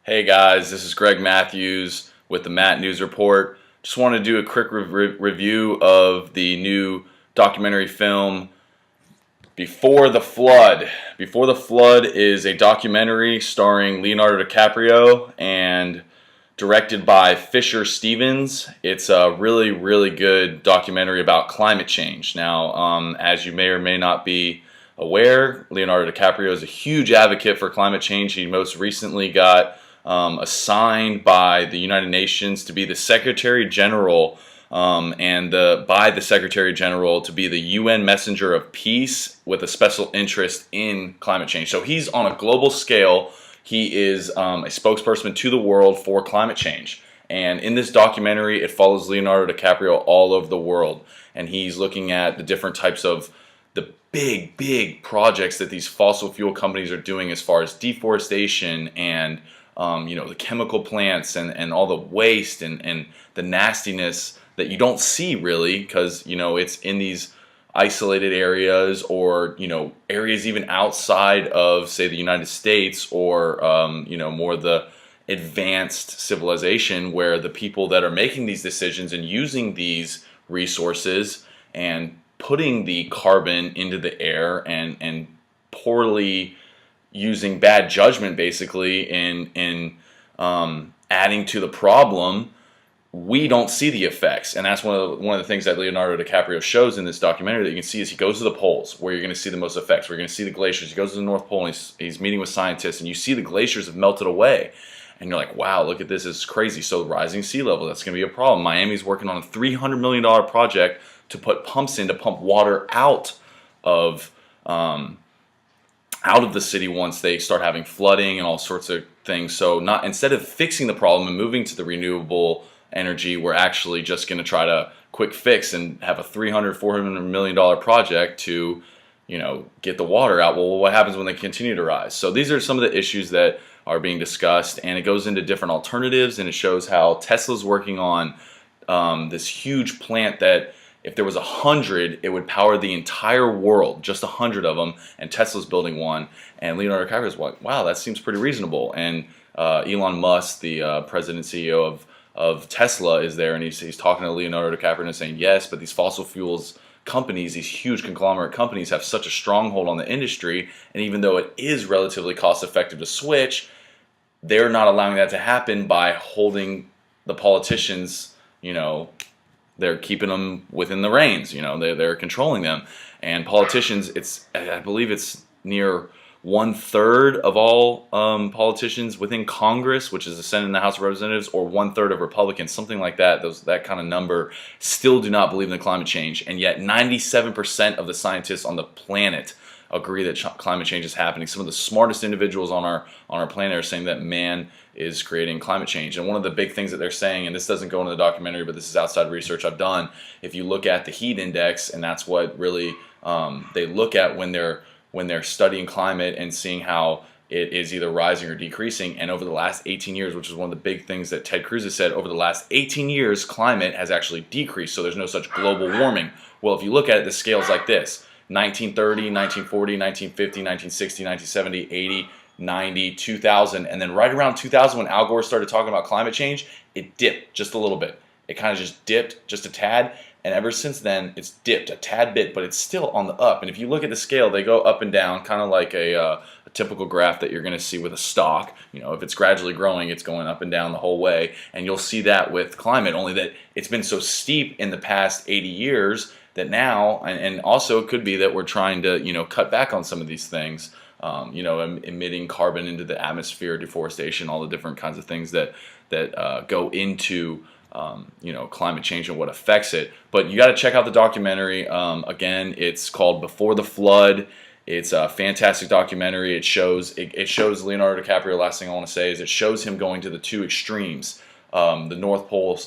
Hey guys, this is Greg Matthews with the Matt News Report. Just want to do a quick review of the new documentary film Before the Flood. Before the Flood is a documentary starring Leonardo DiCaprio and directed by Fisher Stevens. It's a really, really good documentary about climate change. Now, as you may or may not be aware, Leonardo DiCaprio is a huge advocate for climate change. He most recently got assigned by the United Nations to be the Secretary General by the Secretary General to be the UN Messenger of Peace with a special interest in climate change. So he's on a global scale. He is a spokesperson to the world for climate change. And in this documentary, it follows Leonardo DiCaprio all over the world. And he's looking at the different types of the big projects that these fossil fuel companies are doing as far as deforestation and the chemical plants and all the waste and the nastiness that you don't see really because, it's in these isolated areas or, areas even outside of, say, the United States or, more the advanced civilization where the people that are making these decisions and using these resources and putting the carbon into the air and poorly using bad judgment basically in adding to the problem, we don't see the effects. And that's one of the things that Leonardo DiCaprio shows in this documentary that you can see is he goes to the poles where you're going to see the most effects, where you're going to see the glaciers. He goes to the North Pole and he's meeting with scientists, and you see the glaciers have melted away. And you're like, wow, look at this, it's crazy. So rising sea level, that's going to be a problem. Miami's working on a $300 million project to put pumps in to pump water out of the city once they start having flooding and all sorts of things. So instead of fixing the problem and moving to the renewable energy, we're actually just going to try to quick fix and have a $400 million project to, get the water out. Well, what happens when they continue to rise? So these are some of the issues that are being discussed, and it goes into different alternatives, and it shows how Tesla's working on this huge plant that if there was 100, it would power the entire world, just 100 of them, and Tesla's building one. And Leonardo DiCaprio's like, wow, that seems pretty reasonable. And Elon Musk, the president and CEO of Tesla, is there, and he's talking to Leonardo DiCaprio and saying, yes, but these fossil fuels companies, these huge conglomerate companies, have such a stronghold on the industry, and even though it is relatively cost effective to switch, they're not allowing that to happen by holding the politicians, they're keeping them within the reins, they're controlling them. And politicians, I believe it's near 1/3 of all politicians within Congress, which is the Senate and the House of Representatives, or 1/3 of Republicans, something like that. That kind of number still do not believe in climate change, and yet 97% of the scientists on the planet agree that climate change is happening. Some of the smartest individuals on our planet are saying that man is creating climate change. And one of the big things that they're saying, and this doesn't go into the documentary, but this is outside research I've done, if you look at the heat index, and that's what really they look at when they're studying climate and seeing how it is either rising or decreasing. And over the last 18 years, which is one of the big things that Ted Cruz has said, over the last 18 years, climate has actually decreased, so there's no such global warming. Well, if you look at it, the scale's like this: 1930, 1940, 1950, 1960, 1970, 80, 90, 2000, and then right around 2000 when Al Gore started talking about climate change, it dipped just a little bit. It kind of just dipped just a tad, and ever since then it's dipped a tad bit, but it's still on the up. And if you look at the scale, they go up and down, kind of like a typical graph that you're going to see with a stock. If it's gradually growing, it's going up and down the whole way, and you'll see that with climate, only that it's been so steep in the past 80 years that now, and also it could be that we're trying to, cut back on some of these things, emitting carbon into the atmosphere, deforestation, all the different kinds of things that go into, climate change and what affects it. But you got to check out the documentary. Again, it's called Before the Flood. It's a fantastic documentary. It shows Leonardo DiCaprio. Last thing I want to say is it shows him going to the two extremes. The North Pole,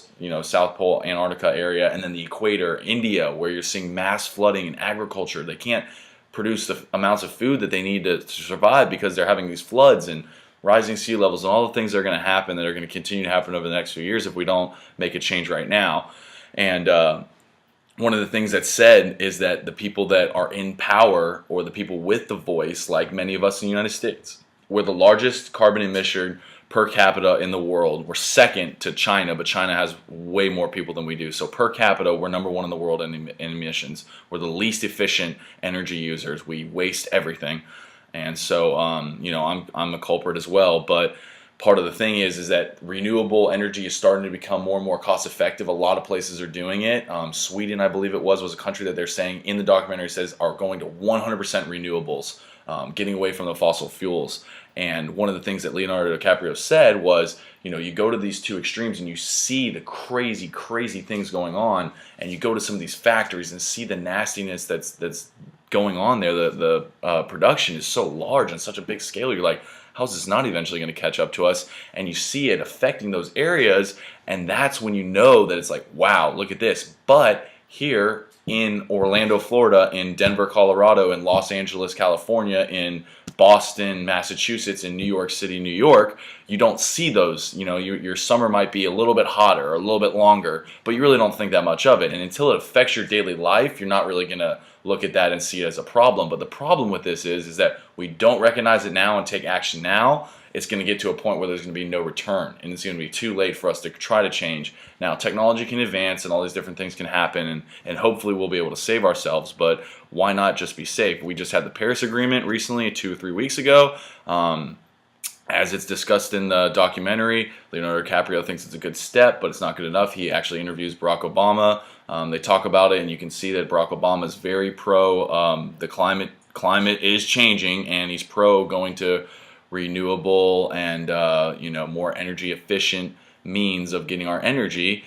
South Pole, Antarctica area, and then the equator, India, where you're seeing mass flooding and agriculture. They can't produce the amounts of food that they need to survive because they're having these floods and rising sea levels and all the things that are going to happen, that are going to continue to happen over the next few years if we don't make a change right now. And one of the things that's said is that the people that are in power, or the people with the voice, like many of us in the United States, we're the largest carbon per capita in the world. We're second to China, but China has way more people than we do. So per capita, we're number one in the world in emissions. We're the least efficient energy users. We waste everything. And so, I'm a culprit as well. But part of the thing is that renewable energy is starting to become more and more cost effective. A lot of places are doing it. Sweden, I believe it was a country that they're saying in the documentary says are going to 100% renewables, getting away from the fossil fuels. And one of the things that Leonardo DiCaprio said was, you go to these two extremes and you see the crazy, crazy things going on, and you go to some of these factories and see the nastiness that's going on there. The production is so large on such a big scale. You're like, how is this not eventually going to catch up to us? And you see it affecting those areas, and that's when you know that it's like, wow, look at this. But here in Orlando, Florida, in Denver, Colorado, in Los Angeles, California, in Boston, Massachusetts, in New York City, New York, you don't see those. Your summer might be a little bit hotter or a little bit longer, but you really don't think that much of it. And until it affects your daily life, you're not really going to look at that and see it as a problem. But the problem with this is that we don't recognize it now and take action now. It's going to get to a point where there's going to be no return, and it's going to be too late for us to try to change. Now, technology can advance and all these different things can happen, and hopefully we'll be able to save ourselves, but why not just be safe? We just had the Paris Agreement recently, 2 or 3 weeks ago. As it's discussed in the documentary, Leonardo DiCaprio thinks it's a good step, but it's not good enough. He actually interviews Barack Obama. They talk about it, and you can see that Barack Obama is very pro the climate is changing, and he's pro going to renewable and more energy efficient means of getting our energy,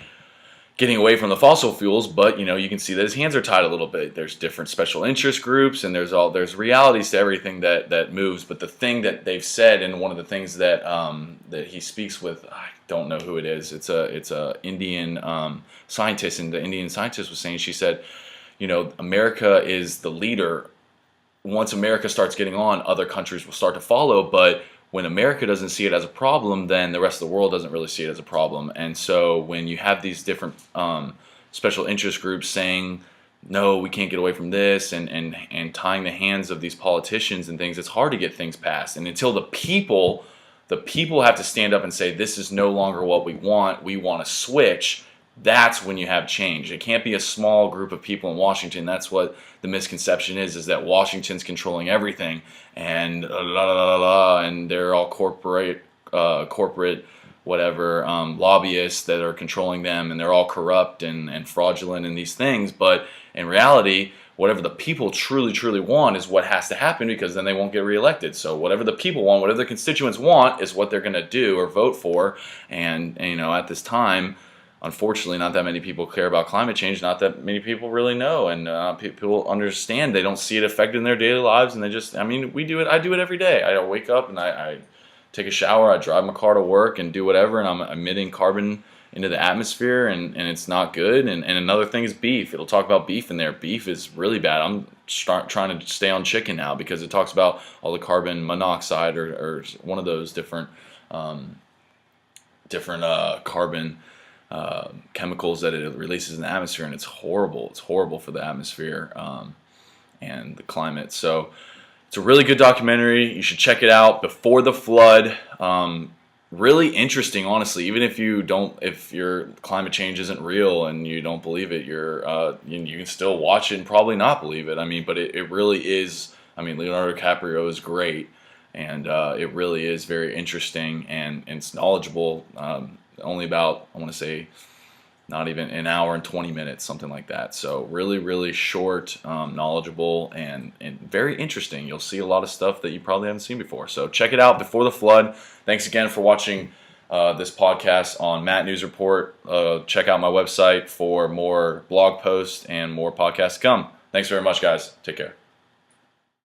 getting away from the fossil fuels. But you can see that his hands are tied a little bit. There's different special interest groups, and there's realities to everything that moves. But the thing that they've said, and one of the things that that he speaks with, I don't know who it is. It's a Indian scientist, and the Indian scientist was saying, she said, America is the leader. Once America starts getting on, other countries will start to follow. But when America doesn't see it as a problem, then the rest of the world doesn't really see it as a problem. And so when you have these different special interest groups saying, no, we can't get away from this, and tying the hands of these politicians and things, it's hard to get things passed. And until the people have to stand up and say, this is no longer what we want to switch, that's when you have change. It can't be a small group of people in Washington. That's what the misconception is that Washington's controlling everything, and and they're all corporate whatever lobbyists that are controlling them, and they're all corrupt and fraudulent in these things. But in reality, whatever the people truly want is what has to happen, because then they won't get reelected. So whatever the people want, whatever the constituents want, is what they're going to do or vote for. And at this time, unfortunately, not that many people care about climate change. Not that many people really know, and people understand. They don't see it affecting their daily lives, and they just, we do it. I do it every day. I wake up and I take a shower. I drive my car to work and do whatever, and I'm emitting carbon into the atmosphere, and it's not good. And another thing is beef. It'll talk about beef in there. Beef is really bad. I'm trying to stay on chicken now because it talks about all the carbon monoxide or one of those different carbon chemicals that it releases in the atmosphere, and it's horrible. It's horrible for the atmosphere and the climate. So it's a really good documentary. You should check it out. Before the Flood. Really interesting, honestly. Even if your climate change isn't real and you don't believe it, you can still watch it and probably not believe it. But it really is. Leonardo DiCaprio is great, and it really is very interesting, and it's knowledgeable. Only about, I want to say, not even an hour and 20 minutes, something like that. So really, really short, knowledgeable, and very interesting. You'll see a lot of stuff that you probably haven't seen before. So check it out, Before the Flood. Thanks again for watching this podcast on Matt News Report. Check out my website for more blog posts and more podcasts to come. Thanks very much, guys. Take care.